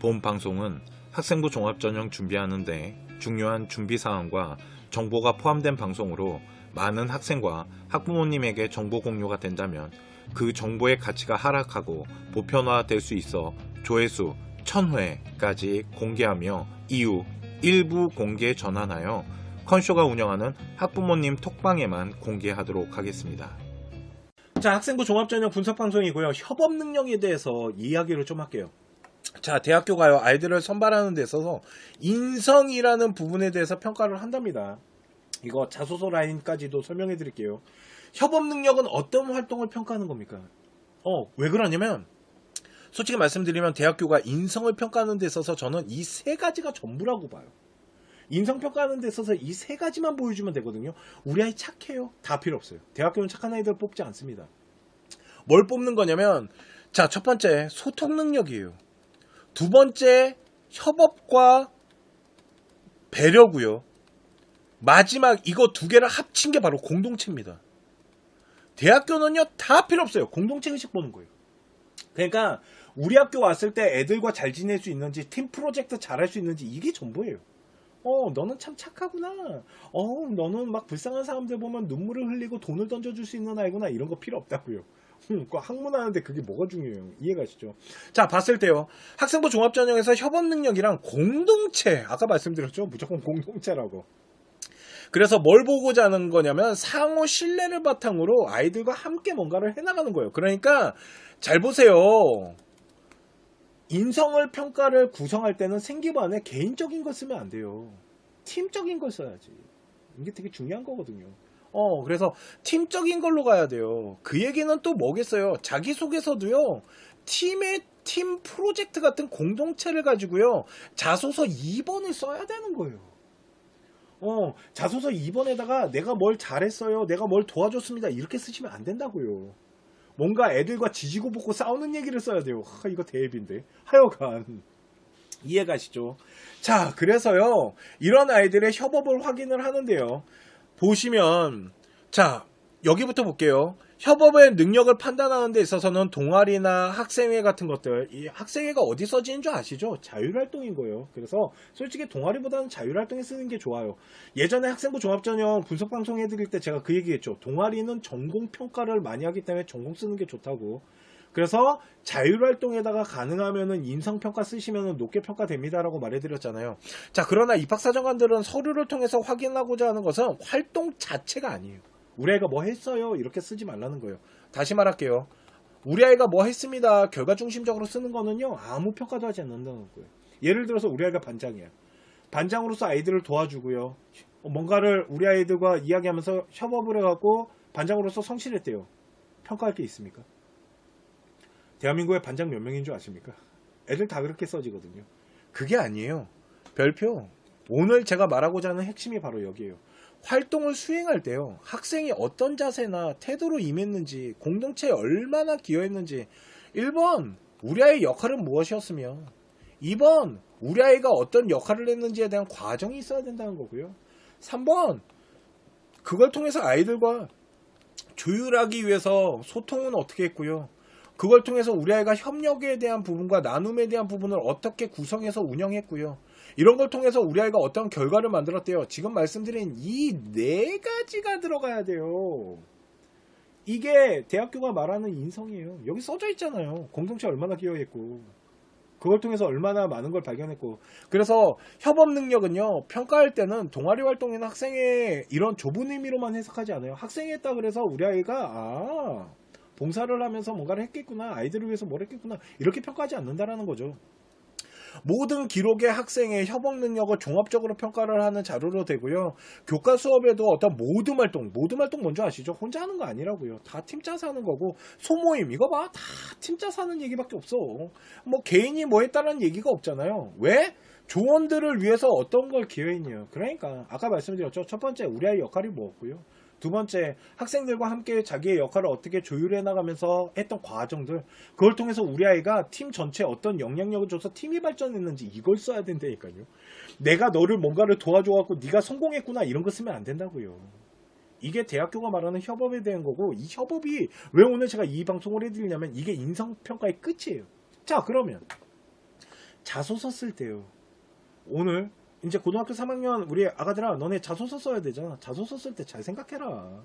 본 방송은 학생부 종합전형 준비하는데 중요한 준비사항과 정보가 포함된 방송으로 많은 학생과 학부모님에게 정보 공유가 된다면 그 정보의 가치가 하락하고 보편화될 수 있어 조회수 1000회까지 공개하며 이후 일부 공개 전환하여 컨쇼가 운영하는 학부모님 톡방에만 공개하도록 하겠습니다. 자, 학생부 종합전형 분석방송이고요. 협업 능력에 대해서 이야기를 좀 할게요. 자, 대학교가요, 아이들을 선발하는 데 있어서 인성이라는 부분에 대해서 평가를 한답니다. 이거 자소서 라인까지도 설명해 드릴게요. 협업 능력은 어떤 활동을 평가하는 겁니까? 왜 그러냐면, 솔직히 말씀드리면 대학교가 인성을 평가하는 데 있어서 저는 이 세 가지가 전부라고 봐요. 인성 평가하는 데 있어서 이 세 가지만 보여주면 되거든요. 우리 아이 착해요? 다 필요 없어요. 대학교는 착한 아이들 뽑지 않습니다. 뭘 뽑는 거냐면, 자, 첫 번째 소통 능력이에요. 두 번째 협업과 배려고요. 마지막 이거 두 개를 합친 게 바로 공동체입니다. 대학교는요 다 필요 없어요. 공동체 의식 보는 거예요. 그러니까 우리 학교 왔을 때 애들과 잘 지낼 수 있는지, 팀 프로젝트 잘할 수 있는지, 이게 전부예요. 너는 참 착하구나. 너는 막 불쌍한 사람들 보면 눈물을 흘리고 돈을 던져줄 수 있는 아이구나. 이런 거 필요 없다고요. 학문하는데 그게 뭐가 중요해요? 이해가시죠? 자, 봤을 때요, 학생부 종합전형에서 협업 능력이랑 공동체, 아까 말씀드렸죠? 무조건 공동체라고. 그래서 뭘 보고자 하는 거냐면 상호 신뢰를 바탕으로 아이들과 함께 뭔가를 해나가는 거예요. 그러니까 잘 보세요. 인성을 평가를 구성할 때는 생기반에 개인적인 걸 쓰면 안 돼요. 팀적인 걸 써야지. 이게 되게 중요한 거거든요. 그래서 팀적인 걸로 가야 돼요. 그 얘기는 또 뭐겠어요? 자기소개서도요, 팀 프로젝트 같은 공동체를 가지고요, 자소서 2번을 써야 되는 거예요. 자소서 2번에다가 내가 뭘 잘했어요, 내가 뭘 도와줬습니다, 이렇게 쓰시면 안 된다고요. 뭔가 애들과 지지고 볶고 싸우는 얘기를 써야 돼요. 이거 대입인데. 하여간 이해가시죠? 자, 그래서요, 이런 아이들의 협업을 확인을 하는데요, 보시면, 자, 여기부터 볼게요. 협업의 능력을 판단하는 데 있어서는 동아리나 학생회 같은 것들, 이 학생회가 어디 써지는 줄 아시죠? 자율활동인 거예요. 그래서 솔직히 동아리보다는 자율활동에 쓰는 게 좋아요. 예전에 학생부 종합전형 분석방송 해드릴 때 제가 그 얘기했죠. 동아리는 전공평가를 많이 하기 때문에 전공 쓰는 게 좋다고. 그래서 자율활동에다가 가능하면은 인성평가 쓰시면은 높게 평가됩니다라고 말해드렸잖아요. 자, 그러나 입학사정관들은 서류를 통해서 확인하고자 하는 것은 활동 자체가 아니에요. 우리 아이가 뭐 했어요? 이렇게 쓰지 말라는 거예요. 다시 말할게요. 우리 아이가 뭐 했습니다. 결과 중심적으로 쓰는 거는요, 아무 평가도 하지 않는다는 거예요. 예를 들어서 우리 아이가 반장이에요. 반장으로서 아이들을 도와주고요, 뭔가를 우리 아이들과 이야기하면서 협업을 해갖고 반장으로서 성실했대요. 평가할 게 있습니까? 대한민국의 반장 몇 명인 줄 아십니까? 애들 다 그렇게 써지거든요. 그게 아니에요. 별표. 오늘 제가 말하고자 하는 핵심이 바로 여기에요. 활동을 수행할 때요, 학생이 어떤 자세나 태도로 임했는지, 공동체에 얼마나 기여했는지, 1번 우리 아이의 역할은 무엇이었으며, 2번 우리 아이가 어떤 역할을 했는지에 대한 과정이 있어야 된다는 거고요, 3번 그걸 통해서 아이들과 조율하기 위해서 소통은 어떻게 했고요, 그걸 통해서 우리 아이가 협력에 대한 부분과 나눔에 대한 부분을 어떻게 구성해서 운영했고요, 이런 걸 통해서 우리 아이가 어떤 결과를 만들었대요. 지금 말씀드린 이 네 가지가 들어가야 돼요. 이게 대학교가 말하는 인성이에요. 여기 써져 있잖아요. 공동체 얼마나 기여했고, 그걸 통해서 얼마나 많은 걸 발견했고. 그래서 협업 능력은요, 평가할 때는 동아리 활동이나 학생회 이런 좁은 의미로만 해석하지 않아요. 학생회 했다 그래서 우리 아이가 봉사를 하면서 뭔가를 했겠구나, 아이들을 위해서 뭘 했겠구나, 이렇게 평가하지 않는다라는 거죠. 모든 기록의 학생의 협업 능력을 종합적으로 평가를 하는 자료로 되고요. 교과 수업에도 어떤 모둠 활동 뭔지 아시죠? 혼자 하는 거 아니라고요. 다 팀 짜서 하는 거고, 소모임 이거 봐, 다 팀 짜서 하는 얘기밖에 없어. 뭐 개인이 뭐 했다는 얘기가 없잖아요. 왜? 조원들을 위해서 어떤 걸 기여했냐. 그러니까 아까 말씀드렸죠. 첫 번째, 우리 아이 역할이 뭐였고요, 두 번째, 학생들과 함께 자기의 역할을 어떻게 조율해 나가면서 했던 과정들, 그걸 통해서 우리 아이가 팀 전체에 어떤 영향력을 줘서 팀이 발전했는지, 이걸 써야 된다니까요. 내가 너를 뭔가를 도와줘갖고 네가 성공했구나, 이런 거 쓰면 안 된다고요. 이게 대학교가 말하는 협업에 대한 거고, 이 협업이 왜 오늘 제가 이 방송을 해드리냐면 이게 인성평가의 끝이에요. 자, 그러면 자소서 쓸 때요. 오늘 이제 고등학교 3학년 우리 아가들아, 너네 자소서 써야 되잖아. 자소서 쓸 때 잘 생각해라.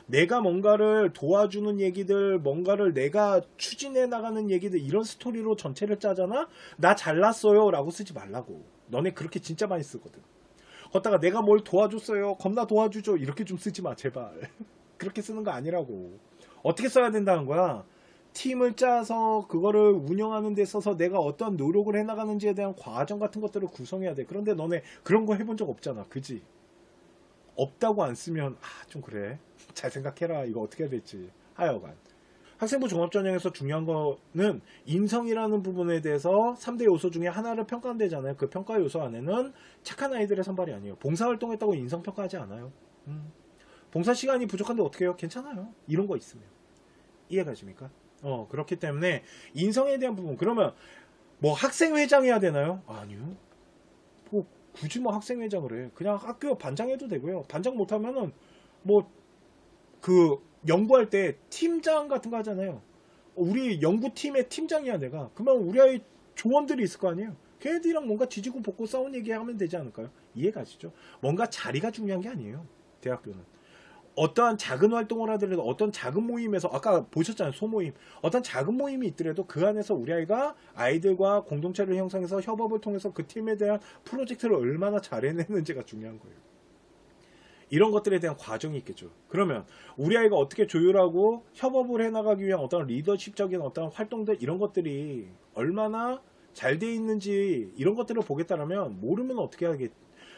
내가 뭔가를 도와주는 얘기들, 뭔가를 내가 추진해 나가는 얘기들, 이런 스토리로 전체를 짜잖아. 나 잘났어요 라고 쓰지 말라고. 너네 그렇게 진짜 많이 쓰거든. 걷다가 내가 뭘 도와줬어요, 겁나 도와주죠, 이렇게 좀 쓰지 마 제발. 그렇게 쓰는 거 아니라고. 어떻게 써야 된다는 거야? 팀을 짜서 그거를 운영하는 데 있어서 내가 어떤 노력을 해나가는지에 대한 과정 같은 것들을 구성해야 돼. 그런데 너네 그런 거 해본 적 없잖아, 그지? 없다고 안 쓰면 좀 그래. 잘 생각해라. 이거 어떻게 해야 될지. 하여간 학생부 종합전형에서 중요한 거는 인성이라는 부분에 대해서 3대 요소 중에 하나를 평가한대잖아요. 그 평가 요소 안에는 착한 아이들의 선발이 아니에요. 봉사활동했다고 인성평가하지 않아요. 봉사 시간이 부족한데 어떻게 해요? 괜찮아요. 이런 거 있으면. 이해가십니까? 그렇기 때문에 인성에 대한 부분. 그러면 뭐 학생회장 해야 되나요? 아니요. 뭐 굳이 뭐 학생회장을 해. 그냥 학교 반장 해도 되고요. 반장 못하면은 뭐 그 연구할 때 팀장 같은 거 하잖아요. 우리 연구팀의 팀장이야 내가. 그러면 우리 아이 조원들이 있을 거 아니에요. 걔네들이랑 뭔가 지지고 볶고 싸운 얘기하면 되지 않을까요? 이해가시죠? 뭔가 자리가 중요한 게 아니에요. 대학교는. 어떠한 작은 활동을 하더라도, 어떤 작은 모임에서, 아까 보셨잖아요, 소모임. 어떤 작은 모임이 있더라도 그 안에서 우리 아이가 아이들과 공동체를 형성해서 협업을 통해서 그 팀에 대한 프로젝트를 얼마나 잘 해내는지가 중요한 거예요. 이런 것들에 대한 과정이 있겠죠. 그러면 우리 아이가 어떻게 조율하고 협업을 해나가기 위한 어떤 리더십적인 어떤 활동들, 이런 것들이 얼마나 잘 돼 있는지, 이런 것들을 보겠다라면 모르면 어떻게 하겠.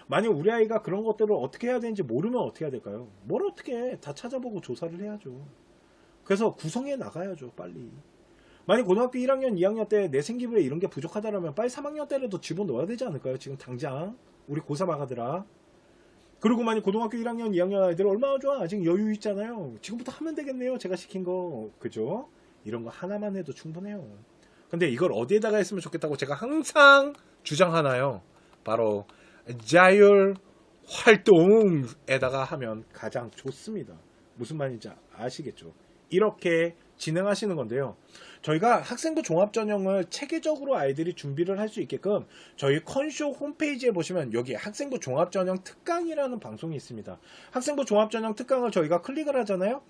만약 우리 아이가 그런 것들을 어떻게 해야 되는지 모르면 어떻게 해야 될까요? 뭘 어떻게 해? 다 찾아보고 조사를 해야죠. 그래서 구성해 나가야죠, 빨리. 만약 고등학교 1학년, 2학년 때 내 생기부에 이런 게 부족하다면 빨리 3학년 때라도 집어넣어야 되지 않을까요? 지금 당장 우리 고3 아가들아. 그리고 만약 고등학교 1학년, 2학년 아이들 얼마나 좋아. 아직 여유 있잖아요. 지금부터 하면 되겠네요, 제가 시킨 거. 그죠? 이런 거 하나만 해도 충분해요. 근데 이걸 어디에다가 했으면 좋겠다고 제가 항상 주장하나요? 바로 자율 활동에다가 하면 가장 좋습니다. 무슨 말인지 아시겠죠? 이렇게 진행하시는 건데요. 저희가 학생부 종합전형을 체계적으로 아이들이 준비를 할 수 있게끔 저희 컨쇼 홈페이지에 보시면 여기 학생부 종합전형 특강이라는 방송이 있습니다. 학생부 종합전형 특강을 저희가 클릭을 하잖아요.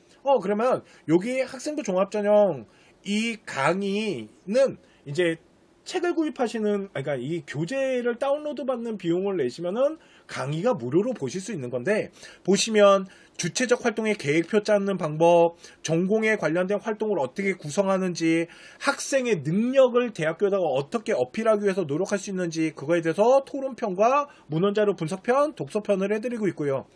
그러면 여기 학생부 종합전형 이 강의는 이제 책을 구입하시는, 그러니까 이 교재를 다운로드 받는 비용을 내시면은 강의가 무료로 보실 수 있는 건데, 보시면 주체적 활동의 계획표 짜는 방법, 전공에 관련된 활동을 어떻게 구성하는지, 학생의 능력을 대학교에다가 어떻게 어필하기 위해서 노력할 수 있는지, 그거에 대해서 토론편과 문헌자료 분석편, 독서편을 해드리고 있고요.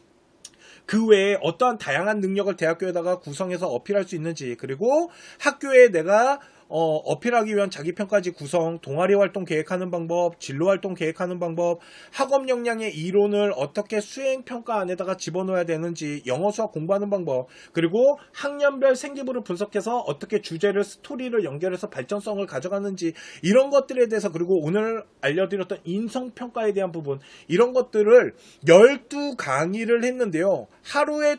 그 외에 어떠한 다양한 능력을 대학교에다가 구성해서 어필할 수 있는지, 그리고 학교에 내가 어필하기 위한 자기평가지 구성, 동아리 활동 계획하는 방법, 진로 활동 계획하는 방법, 학업 역량의 이론을 어떻게 수행 평가 안에다가 집어넣어야 되는지, 영어 수학 공부하는 방법, 그리고 학년별 생기부를 분석해서 어떻게 주제를, 스토리를 연결해서 발전성을 가져가는지, 이런 것들에 대해서, 그리고 오늘 알려드렸던 인성평가에 대한 부분, 이런 것들을 12강의를 했는데요. 하루에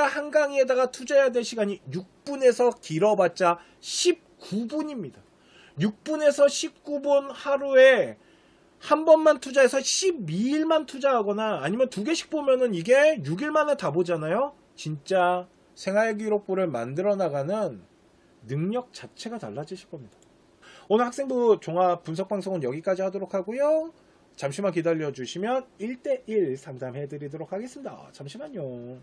한 강의에다가 투자해야 될 시간이 6분에서 길어봤자 19분입니다. 6분에서 19분 하루에 한 번만 투자해서 12일만 투자하거나 아니면 2개씩 보면은 이게 6일 만에 다 보잖아요. 진짜 생활기록부를 만들어 나가는 능력 자체가 달라지실 겁니다. 오늘 학생부 종합 분석 방송은 여기까지 하도록 하고요. 잠시만 기다려 주시면 1대1 상담해 드리도록 하겠습니다. 잠시만요.